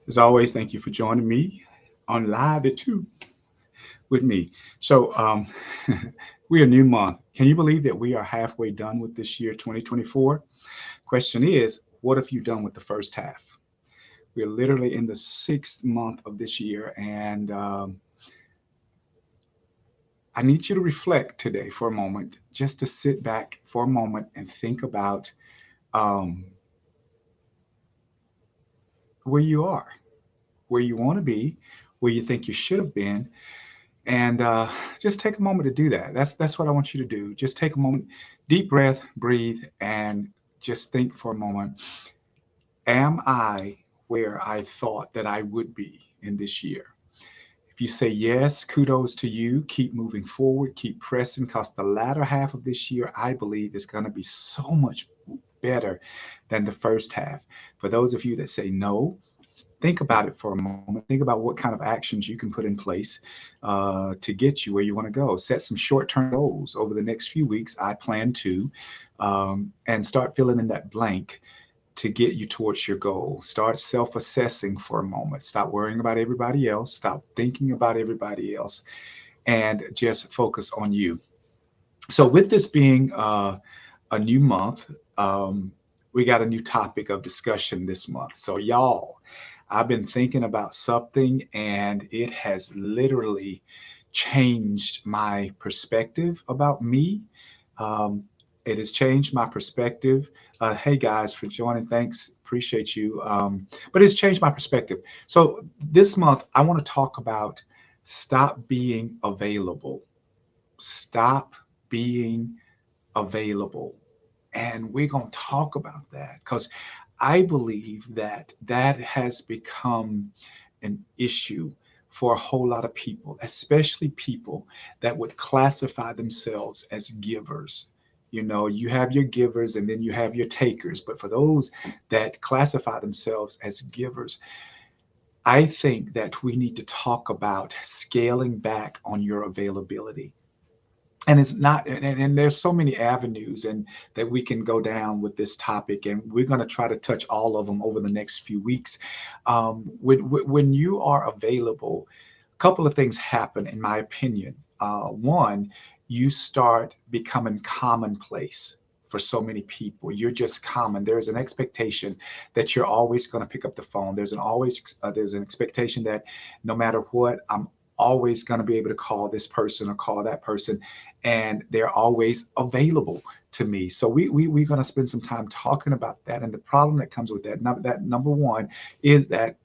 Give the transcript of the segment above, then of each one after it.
As always, thank you for joining me on Live at 2 with me. So, we are new month. Can you believe that we are halfway done with this year, 2024? Question is, what have you done with the first half? We're literally in the sixth month of this year, and I need you to reflect today for a moment, just to sit back for a moment and think about um, where you are, where you want to be, where you think you should have been, and just take a moment to do that. That's what I want you to do. Just take a moment, deep breath, breathe, and just think for a moment. Am I where I thought that I would be in this year? If you say yes, kudos to you. Keep moving forward, keep pressing, because the latter half of this year, I believe, is going to be so much better than the first half. For those of you that say no, think about it for a moment. Think about what kind of actions you can put in place to get you where you want to go. Set some short term goals over the next few weeks. I plan to, and start filling in that blank to get you towards your goal. Start self assessing for a moment. Stop worrying about everybody else. Stop thinking about everybody else and just focus on you. So, with this being a new month, um, we got a new topic of discussion this month. So, y'all, I've been thinking about something and it has literally changed my perspective about me. Um, it has changed my perspective. Hey guys, for joining. Thanks. Appreciate you. But it's changed my perspective. So this month, I want to talk about stop being available. Stop being available. And we're going to talk about that because I believe that that has become an issue for a whole lot of people, especially people that would classify themselves as givers. You know, you have your givers and then you have your takers. But for those that classify themselves as givers, I think that we need to talk about scaling back on your availability. And it's not, and there's so many avenues and that we can go down with this topic, and we're going to try to touch all of them over the next few weeks. When you are available, a couple of things happen, in my opinion. One, you start becoming commonplace for so many people. You're just common. There's an expectation that you're always going to pick up the phone. There's an expectation that no matter what, I'm always going to be able to call this person or call that person, and they're always available to me. So we're going to spend some time talking about that. And the problem that comes with that number one, is that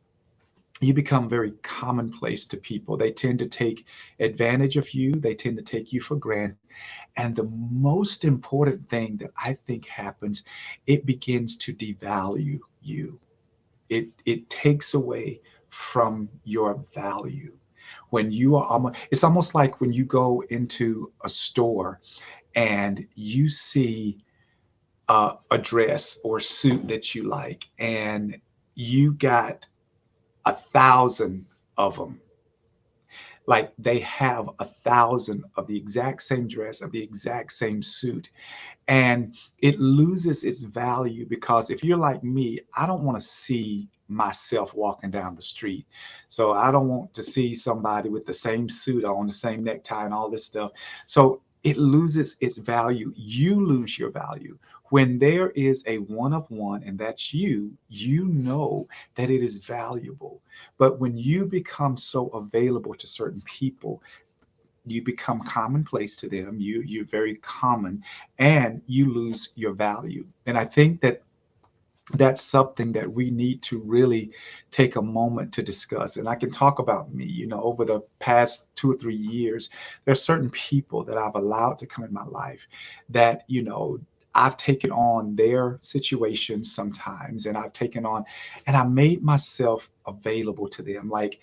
you become very commonplace to people. They tend to take advantage of you. They tend to take you for granted. And the most important thing that I think happens, it begins to devalue you. It takes away from your value. When you are almost, it's almost like when you go into a store and you see a dress or suit that you like, and you got 1,000 of them. Like they have 1,000 of the exact same dress, of the exact same suit, and it loses its value. Because if you're like me, I don't want to see myself walking down the street. So I don't want to see somebody with the same suit on, the same necktie, and all this stuff. So it loses its value. You lose your value. When there is a one of one, and that's you, you know that it is valuable. But when you become so available to certain people, you become commonplace to them. You're very common, and you lose your value. And I think that that's something that we need to really take a moment to discuss. And I can talk about me. Over the past 2 or 3 years, there are certain people that I've allowed to come in my life that, I've taken on their situations sometimes, and I've taken on, and I made myself available to them. Like,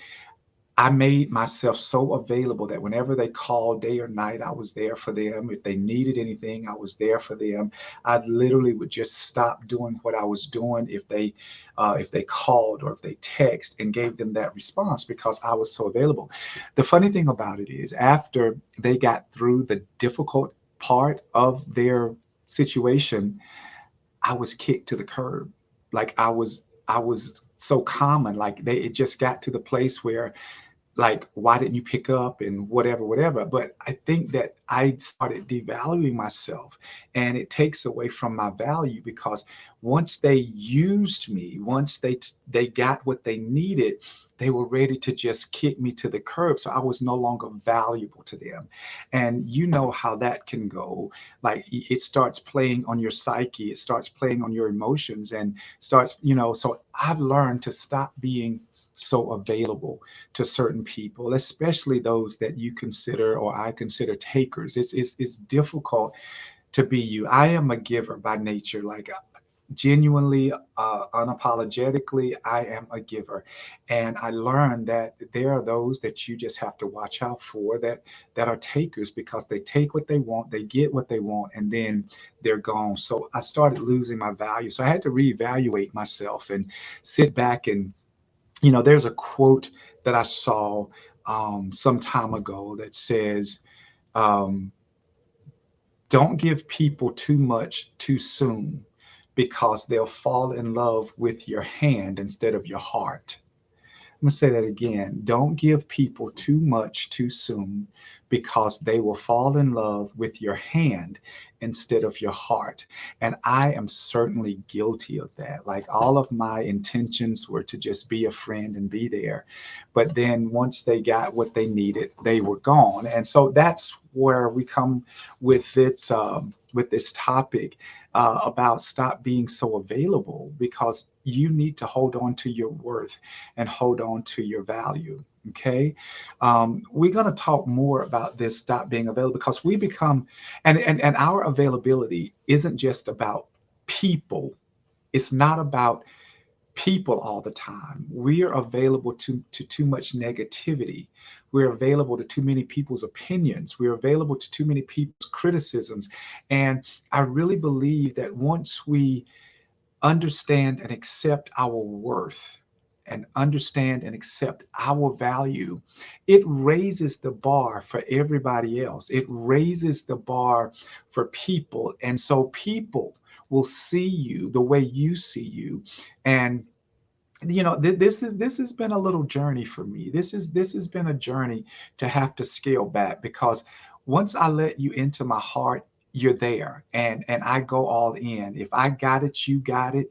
I made myself so available that whenever they called day or night, I was there for them. If they needed anything, I was there for them. I literally would just stop doing what I was doing if they called or if they text, and gave them that response because I was so available. The funny thing about it is, after they got through the difficult part of their situation, I was kicked to the curb. Like I was so common. Like it just got to the place where, like, why didn't you pick up and whatever, whatever. But I think that I started devaluing myself, and it takes away from my value, because once they used me, once they got what they needed, they were ready to just kick me to the curb. So I was no longer valuable to them. And you know how that can go. Like it starts playing on your psyche, it starts playing on your emotions, and starts, so I've learned to stop being so available to certain people, especially those that you consider, or I consider, takers. It's difficult to be you. I am a giver by nature, like genuinely, unapologetically, I am a giver. And I learned that there are those that you just have to watch out for, that are takers, because they take what they want, they get what they want, and then they're gone. So I started losing my value. So I had to reevaluate myself and sit back and, there's a quote that I saw some time ago that says, um, don't give people too much too soon, because they'll fall in love with your hand instead of your heart. I'm going to say that again. Don't give people too much too soon, because they will fall in love with your hand instead of your heart. And I am certainly guilty of that. Like, all of my intentions were to just be a friend and be there. But then once they got what they needed, they were gone. And so that's where we come with this topic, about stop being so available, because you need to hold on to your worth and hold on to your value. Okay. We're going to talk more about this stop being available, because we become, and our availability isn't just about people. It's not about people all the time. We are available to too much negativity. We're available to too many people's opinions. We're available to too many people's criticisms. And I really believe that once we understand and accept our worth, and understand and accept our value, it raises the bar for everybody else. It raises the bar for people. And so people will see you the way you see you. And this has been a little journey for me. This has been a journey to have to scale back, because once I let you into my heart, you're there, and I go all in. If I got it, you got it.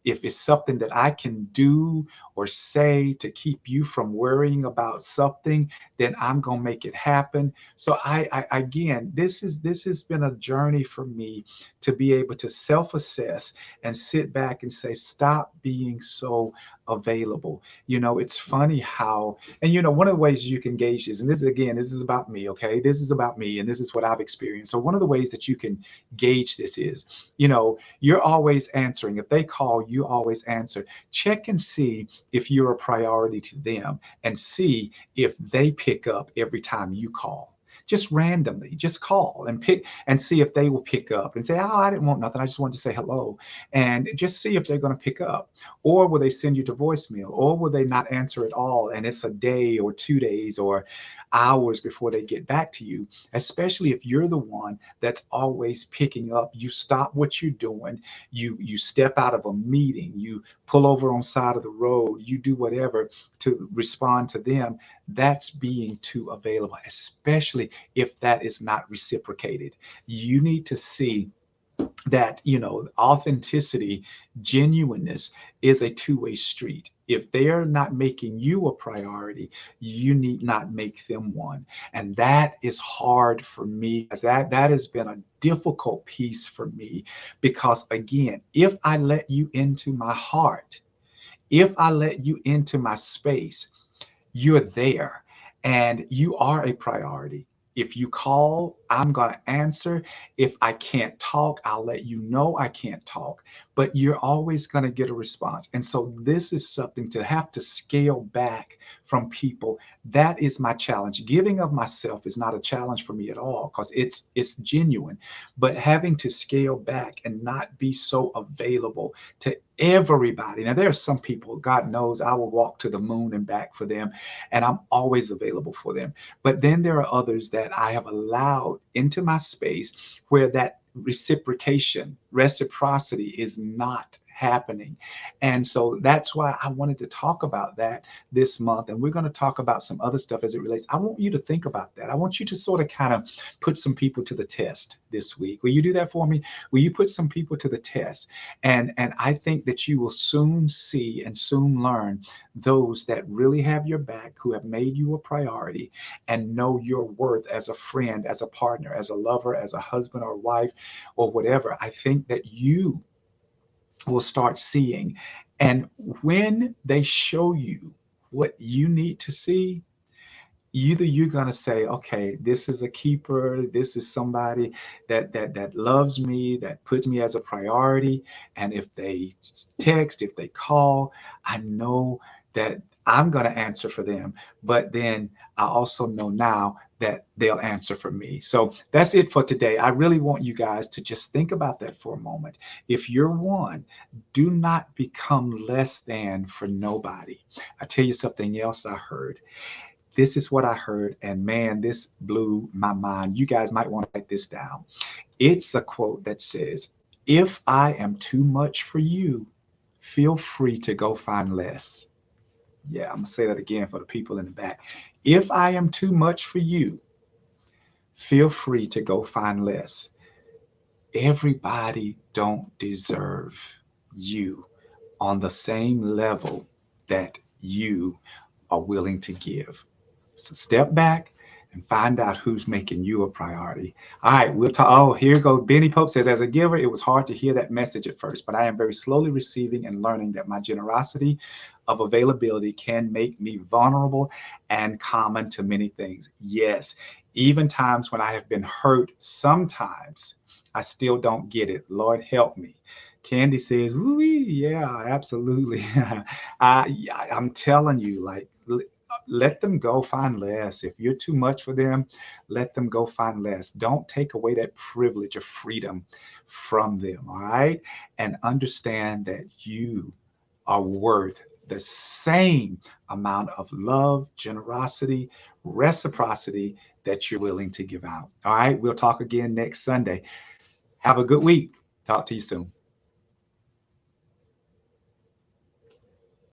If it's something that I can do or say to keep you from worrying about something, then I'm gonna make it happen. So I again, this has been a journey for me to be able to self-assess and sit back and say, stop being so available. It's funny how, and one of the ways you can gauge this, and this is about me, okay? This is about me, and this is what I've experienced. So one of the ways that you can gauge this is, you're always answering. If they call, you always answer. Check and see if you're a priority to them, and see if they pick up every time you call. Just randomly, just call and pick and see if they will pick up and say, oh, I didn't want nothing, I just wanted to say hello. And just see if they're going to pick up. Or will they send you to voicemail? Or will they not answer at all, and it's a day or 2 days or hours before they get back to you? Especially if you're the one that's always picking up. You stop what you're doing, you step out of a meeting, you pull over on side of the road, you do whatever to respond to them. That's being too available, especially if that is not reciprocated. You need to see that, authenticity, genuineness is a two-way street. If they are not making you a priority, you need not make them one. And that is hard for me, as that has been a difficult piece for me, because again, if I let you into my heart, if I let you into my space, you're there, and you are a priority. If you call, I'm going to answer. If I can't talk, I'll let you know I can't talk, but you're always going to get a response. And so this is something to have to scale back from people. That is my challenge. Giving of myself is not a challenge for me at all, because it's genuine, but having to scale back and not be so available to everybody. Now, there are some people, God knows, I will walk to the moon and back for them, and I'm always available for them. But then there are others that I have allowed into my space where that reciprocity is not happening. And so that's why I wanted to talk about that this month. And we're going to talk about some other stuff as it relates. I want you to think about that. I want you to sort of kind of put some people to the test this week. Will you do that for me? Will you put some people to the test? And I think that you will soon see and soon learn those that really have your back, who have made you a priority and know your worth as a friend, as a partner, as a lover, as a husband or wife, or whatever. I think that you will start seeing. And when they show you what you need to see, either you're going to say, okay, this is a keeper, this is somebody that loves me, that puts me as a priority, and if they text, if they call, I know that I'm going to answer for them. But then I also know now that they'll answer for me. So that's it for today. I really want you guys to just think about that for a moment. If you're one, do not become less than for nobody. I tell you something else I heard. This is what I heard, and man, this blew my mind. You guys might want to write this down. It's a quote that says, "If I am too much for you, feel free to go find less." Yeah, I'm going to say that again for the people in the back. If I am too much for you, feel free to go find less. Everybody don't deserve you on the same level that you are willing to give. So step back and find out who's making you a priority. All right, we'll talk. Oh, here goes. Benny Pope says, as a giver, it was hard to hear that message at first, but I am very slowly receiving and learning that my generosity of availability can make me vulnerable and common to many things. Yes, even times when I have been hurt, sometimes I still don't get it. Lord, help me. Candy says, "Ooh, yeah, absolutely." I'm telling you, like, let them go find less. If you're too much for them, let them go find less. Don't take away that privilege of freedom from them. All right. And understand that you are worth the same amount of love, generosity, reciprocity that you're willing to give out. All right. We'll talk again next Sunday. Have a good week. Talk to you soon.